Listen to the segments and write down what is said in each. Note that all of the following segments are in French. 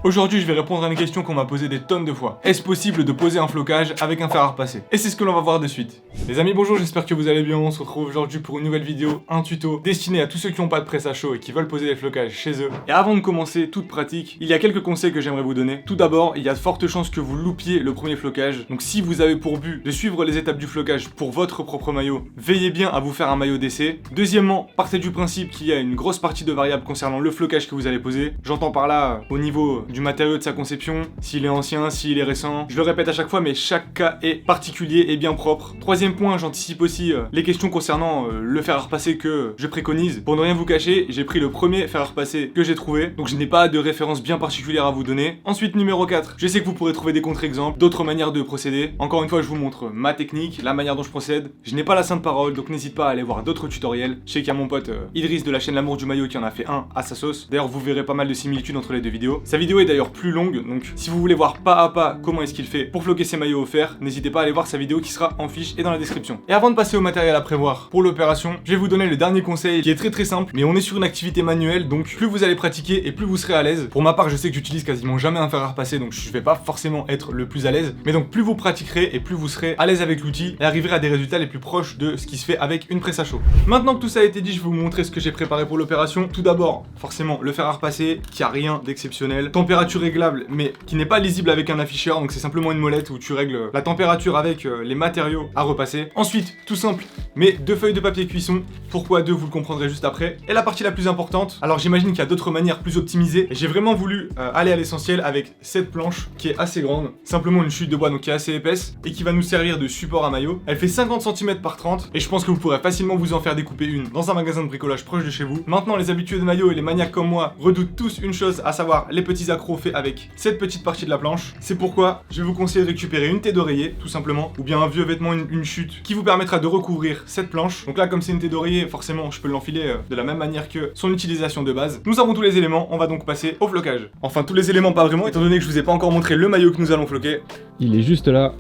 Aujourd'hui, je vais répondre à une question qu'on m'a posée des tonnes de fois. Est-ce possible de poser un flocage avec un fer à repasser? Et c'est ce que l'on va voir de suite. Les amis, bonjour, j'espère que vous allez bien. On se retrouve aujourd'hui pour une nouvelle vidéo, un tuto destiné à tous ceux qui n'ont pas de presse à chaud et qui veulent poser des flocages chez eux. Et avant de commencer toute pratique, il y a quelques conseils que j'aimerais vous donner. Tout d'abord, il y a de fortes chances que vous loupiez le premier flocage. Donc si vous avez pour but de suivre les étapes du flocage pour votre propre maillot, veillez bien à vous faire un maillot d'essai. Deuxièmement, partez du principe qu'il y a une grosse partie de variables concernant le flocage que vous allez poser. J'entends par là au niveau du matériau de sa conception, s'il est ancien, s'il est récent. Je le répète à chaque fois, mais chaque cas est particulier et bien propre. Troisième point, j'anticipe aussi les questions concernant le fer à repasser que je préconise. Pour ne rien vous cacher, j'ai pris le premier fer à repasser que j'ai trouvé, donc je n'ai pas de référence bien particulière à vous donner. Ensuite, numéro 4, je sais que vous pourrez trouver des contre-exemples, d'autres manières de procéder. Encore une fois, je vous montre ma technique, la manière dont je procède. Je n'ai pas la sainte parole, donc n'hésite pas à aller voir d'autres tutoriels. Je sais qu'il y a mon pote Idriss de la chaîne L'amour du maillot qui en a fait un à sa sauce. D'ailleurs, vous verrez pas mal de similitudes entre les deux vidéos. Sa vidéo est d'ailleurs plus longue, donc si vous voulez voir pas à pas comment est-ce qu'il fait pour floquer ses maillots au fer, n'hésitez pas à aller voir sa vidéo qui sera en fiche et dans la description. Et avant de passer au matériel à prévoir pour l'opération, je vais vous donner le dernier conseil qui est très simple, mais on est sur une activité manuelle, donc plus vous allez pratiquer et plus vous serez à l'aise. Pour ma part, je sais que j'utilise quasiment jamais un fer à repasser, donc je vais pas forcément être le plus à l'aise, mais donc plus vous pratiquerez et plus vous serez à l'aise avec l'outil et arriverez à des résultats les plus proches de ce qui se fait avec une presse à chaud. Maintenant que tout ça a été dit, je vais vous montrer ce que j'ai préparé pour l'opération. Tout d'abord, forcément, le fer à repasser qui a rien d'exceptionnel, température réglable, mais qui n'est pas lisible avec un afficheur, donc c'est simplement une molette où tu règles la température avec les matériaux à repasser. Ensuite, tout simple, mais 2 feuilles de papier cuisson. Pourquoi 2, vous le comprendrez juste après. Et la partie la plus importante, alors j'imagine qu'il y a d'autres manières plus optimisées, et j'ai vraiment voulu aller à l'essentiel avec cette planche qui est assez grande, simplement une chute de bois donc qui est assez épaisse, et qui va nous servir de support à maillot. Elle fait 50 cm par 30, et je pense que vous pourrez facilement vous en faire découper une dans un magasin de bricolage proche de chez vous. Maintenant, les habitués de maillot et les maniaques comme moi redoutent tous une chose, à savoir les petits accros faits avec cette petite partie de la planche. C'est pourquoi je vais vous conseiller de récupérer une thé d'oreiller, tout simplement, ou bien un vieux vêtement, une chute, qui vous permettra de recouvrir cette planche. Donc là, comme c'est une thé d'oreiller, forcément, je peux l'enfiler de la même manière que son utilisation de base. Nous avons tous les éléments, on va donc passer au flocage. Enfin, tous les éléments pas vraiment, étant donné que je vous ai pas encore montré le maillot que nous allons floquer. Il est juste là.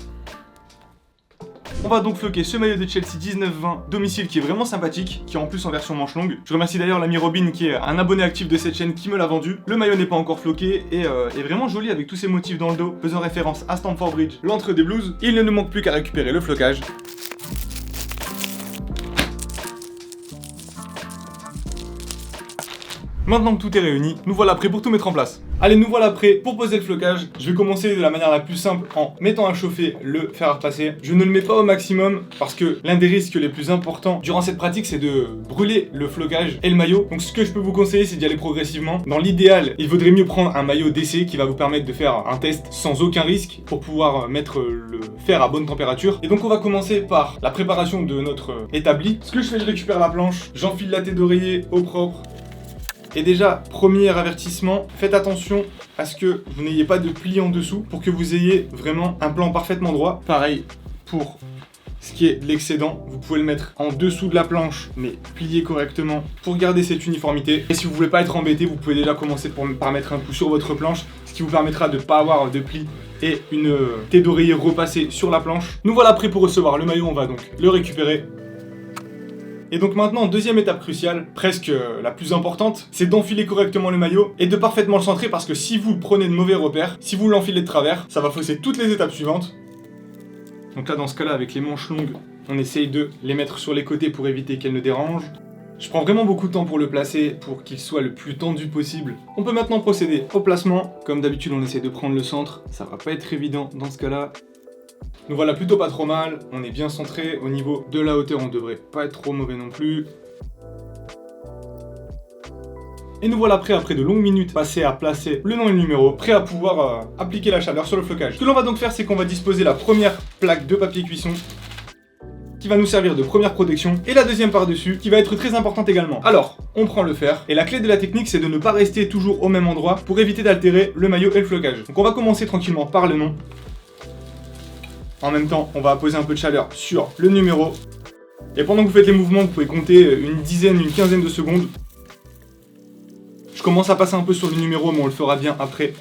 On va donc floquer ce maillot de Chelsea 19-20 domicile qui est vraiment sympathique, qui est en plus en version manche longue. Je remercie d'ailleurs l'ami Robin qui est un abonné actif de cette chaîne qui me l'a vendu. Le maillot n'est pas encore floqué et est vraiment joli avec tous ces motifs dans le dos, faisant référence à Stamford Bridge, l'entrée des Blues. Il ne nous manque plus qu'à récupérer le flocage. Maintenant que tout est réuni, nous voilà prêts pour tout mettre en place. Allez, nous voilà prêts pour poser le flocage. Je vais commencer de la manière la plus simple en mettant à chauffer le fer à repasser. Je ne le mets pas au maximum parce que l'un des risques les plus importants durant cette pratique, c'est de brûler le flocage et le maillot. Donc ce que je peux vous conseiller, c'est d'y aller progressivement. Dans l'idéal, il vaudrait mieux prendre un maillot d'essai qui va vous permettre de faire un test sans aucun risque pour pouvoir mettre le fer à bonne température. Et donc on va commencer par la préparation de notre établi. Ce que je fais, je récupère la planche, j'enfile la tête d'oreiller au propre. Et déjà, premier avertissement, faites attention à ce que vous n'ayez pas de plis en dessous pour que vous ayez vraiment un plan parfaitement droit. Pareil pour ce qui est de l'excédent, vous pouvez le mettre en dessous de la planche, mais plié correctement pour garder cette uniformité. Et si vous ne voulez pas être embêté, vous pouvez déjà commencer par mettre un coup sur votre planche, ce qui vous permettra de ne pas avoir de plis et une thé d'oreiller repassée sur la planche. Nous voilà prêts pour recevoir le maillot, on va donc le récupérer. Et donc maintenant, deuxième étape cruciale, presque la plus importante, c'est d'enfiler correctement le maillot et de parfaitement le centrer parce que si vous prenez de mauvais repères, si vous l'enfilez de travers, ça va fausser toutes les étapes suivantes. Donc là, dans ce cas-là, avec les manches longues, on essaye de les mettre sur les côtés pour éviter qu'elles ne dérangent. Je prends vraiment beaucoup de temps pour le placer, pour qu'il soit le plus tendu possible. On peut maintenant procéder au placement. Comme d'habitude, on essaie de prendre le centre. Ça va pas être évident dans ce cas-là. Nous voilà plutôt pas trop mal, on est bien centré, au niveau de la hauteur on devrait pas être trop mauvais non plus. Et nous voilà prêts après de longues minutes passées à placer le nom et le numéro, prêts à pouvoir appliquer la chaleur sur le flocage. Ce que l'on va donc faire, c'est qu'on va disposer la première plaque de papier cuisson qui va nous servir de première protection et la deuxième par-dessus qui va être très importante également. Alors, on prend le fer et la clé de la technique c'est de ne pas rester toujours au même endroit pour éviter d'altérer le maillot et le flocage. Donc on va commencer tranquillement par le nom. En même temps, on va apposer un peu de chaleur sur le numéro. Et pendant que vous faites les mouvements, vous pouvez compter une dizaine, une quinzaine de secondes. Je commence à passer un peu sur le numéro, mais on le fera bien après.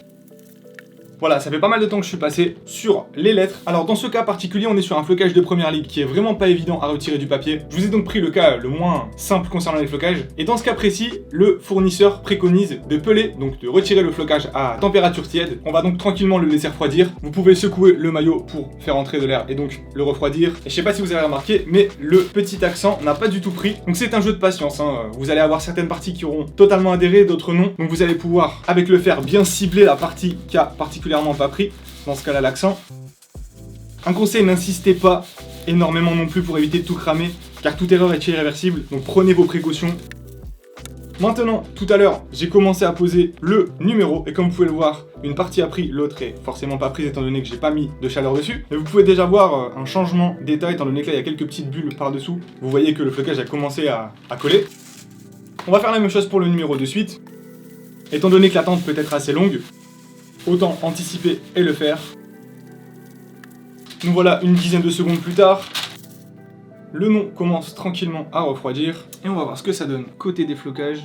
Voilà, ça fait pas mal de temps que je suis passé sur les lettres. Alors dans ce cas particulier, on est sur un flocage de première ligue qui est vraiment pas évident à retirer du papier. Je vous ai donc pris le cas le moins simple concernant les flocages. Et dans ce cas précis, le fournisseur préconise de peler, donc de retirer le flocage à température tiède. On va donc tranquillement le laisser refroidir. Vous pouvez secouer le maillot pour faire entrer de l'air et donc le refroidir. Et je sais pas si vous avez remarqué, mais le petit accent n'a pas du tout pris. Donc c'est un jeu de patience, hein. Vous allez avoir certaines parties qui auront totalement adhéré, d'autres non. Donc vous allez pouvoir, avec le fer, bien cibler la partie qui a particulièrement pas pris, dans ce cas-là l'accent. Un conseil, n'insistez pas énormément non plus pour éviter de tout cramer, car toute erreur est irréversible, donc prenez vos précautions. Maintenant, tout à l'heure, j'ai commencé à poser le numéro, et comme vous pouvez le voir, une partie a pris, l'autre est forcément pas prise étant donné que j'ai pas mis de chaleur dessus. Mais vous pouvez déjà voir un changement d'état étant donné que là il y a quelques petites bulles par-dessous. Vous voyez que le flocage a commencé à coller. On va faire la même chose pour le numéro de suite. Étant donné que l'attente peut être assez longue, autant anticiper et le faire. Nous voilà une dizaine de secondes plus tard. Le nom commence tranquillement à refroidir. Et on va voir ce que ça donne côté déflocage.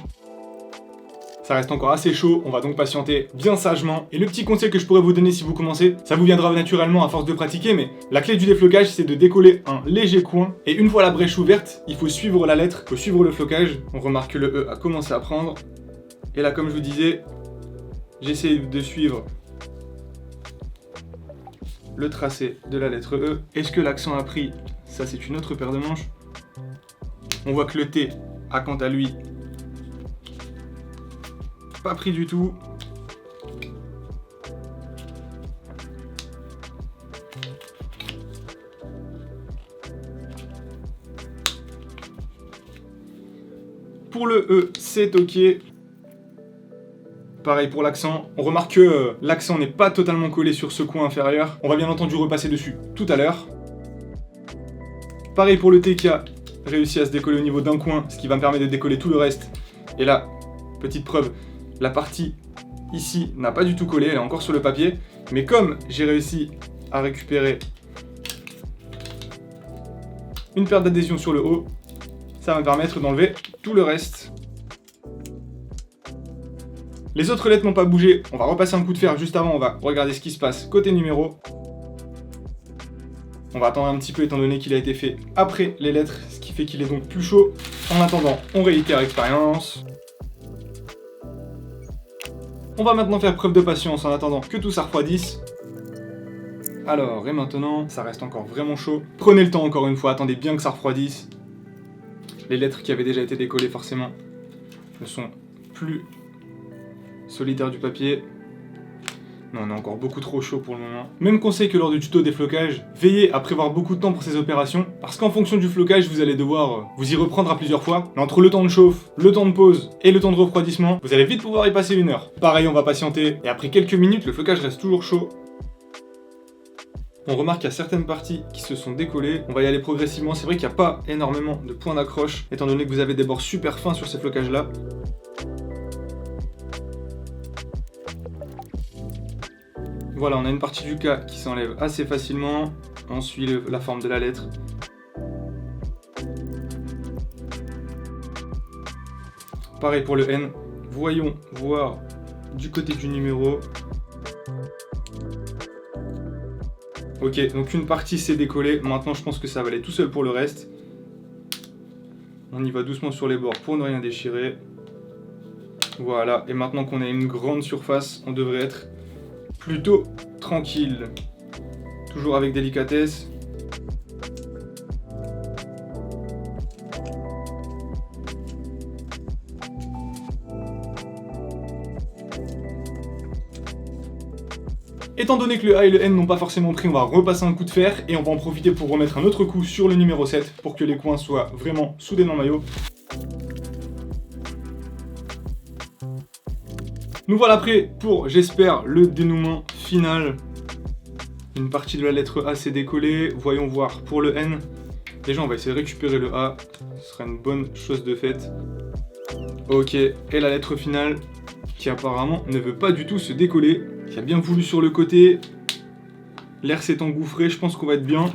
Ça reste encore assez chaud, on va donc patienter bien sagement. Et le petit conseil que je pourrais vous donner si vous commencez, ça vous viendra naturellement à force de pratiquer, mais la clé du déflocage, c'est de décoller un léger coin. Et une fois la brèche ouverte, il faut suivre la lettre, il faut suivre le flocage. On remarque que le E a commencé à prendre. Et là, comme je vous disais, j'essaie de suivre le tracé de la lettre E. Est-ce que l'accent a pris? Ça, c'est une autre paire de manches. On voit que le T a quant à lui pas pris du tout. Pour le E, c'est ok. Pareil pour l'accent, on remarque que l'accent n'est pas totalement collé sur ce coin inférieur. On va bien entendu repasser dessus tout à l'heure. Pareil pour le T qui a réussi à se décoller au niveau d'un coin, ce qui va me permettre de décoller tout le reste. Et là, petite preuve, la partie ici n'a pas du tout collé, elle est encore sur le papier. Mais comme j'ai réussi à récupérer une paire d'adhésions sur le haut, ça va me permettre d'enlever tout le reste. Les autres lettres n'ont pas bougé, on va repasser un coup de fer juste avant, on va regarder ce qui se passe côté numéro. On va attendre un petit peu étant donné qu'il a été fait après les lettres, ce qui fait qu'il est donc plus chaud. En attendant, on réitère l'expérience. On va maintenant faire preuve de patience en attendant que tout ça refroidisse. Alors, et maintenant, ça reste encore vraiment chaud. Prenez le temps encore une fois, attendez bien que ça refroidisse. Les lettres qui avaient déjà été décollées forcément ne sont plus solidaires du papier. Non, on est encore beaucoup trop chaud pour le moment. Même conseil que lors du tuto déflocage, veillez à prévoir beaucoup de temps pour ces opérations, parce qu'en fonction du flocage, vous allez devoir vous y reprendre à plusieurs fois. Mais entre le temps de chauffe, le temps de pause et le temps de refroidissement, vous allez vite pouvoir y passer 1 heure. Pareil, on va patienter, et après quelques minutes, le flocage reste toujours chaud. On remarque qu'il y a certaines parties qui se sont décollées. On va y aller progressivement. C'est vrai qu'il n'y a pas énormément de points d'accroche, étant donné que vous avez des bords super fins sur ces flocages-là. Voilà, on a une partie du K qui s'enlève assez facilement. On suit la forme de la lettre. Pareil pour le N. Voyons voir du côté du numéro. Ok, donc une partie s'est décollée. Maintenant, je pense que ça va aller tout seul pour le reste. On y va doucement sur les bords pour ne rien déchirer. Voilà, et maintenant qu'on a une grande surface, on devrait être plutôt tranquille. Toujours avec délicatesse. Étant donné que le A et le N n'ont pas forcément pris, on va repasser un coup de fer et on va en profiter pour remettre un autre coup sur le numéro 7 pour que les coins soient vraiment soudés dans le maillot. Nous voilà prêts pour, j'espère, le dénouement final. Une partie de la lettre A s'est décollée. Voyons voir pour le N. Déjà, on va essayer de récupérer le A. Ce sera une bonne chose de faite. Ok, et la lettre finale qui apparemment ne veut pas du tout se décoller. Qui a bien voulu sur le côté. L'air s'est engouffré, je pense qu'on va être bien.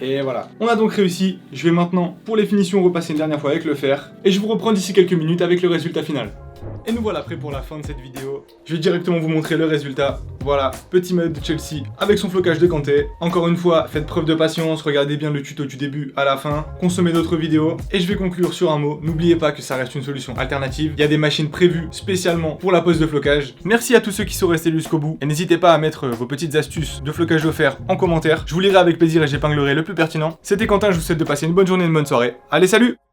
Et voilà. On a donc réussi. Je vais maintenant, pour les finitions, repasser une dernière fois avec le fer. Et je vous reprends d'ici quelques minutes avec le résultat final. Et nous voilà prêts pour la fin de cette vidéo. Je vais directement vous montrer le résultat. Voilà, petit maillot de Chelsea avec son flocage de Kanté. Encore une fois, faites preuve de patience, regardez bien le tuto du début à la fin, consommez d'autres vidéos. Et je vais conclure sur un mot, n'oubliez pas que ça reste une solution alternative. Il y a des machines prévues spécialement pour la pose de flocage. Merci à tous ceux qui sont restés jusqu'au bout. Et n'hésitez pas à mettre vos petites astuces de flocage de fer en commentaire. Je vous lirai avec plaisir et j'épinglerai le plus pertinent. C'était Quentin, je vous souhaite de passer une bonne journée et une bonne soirée. Allez, salut!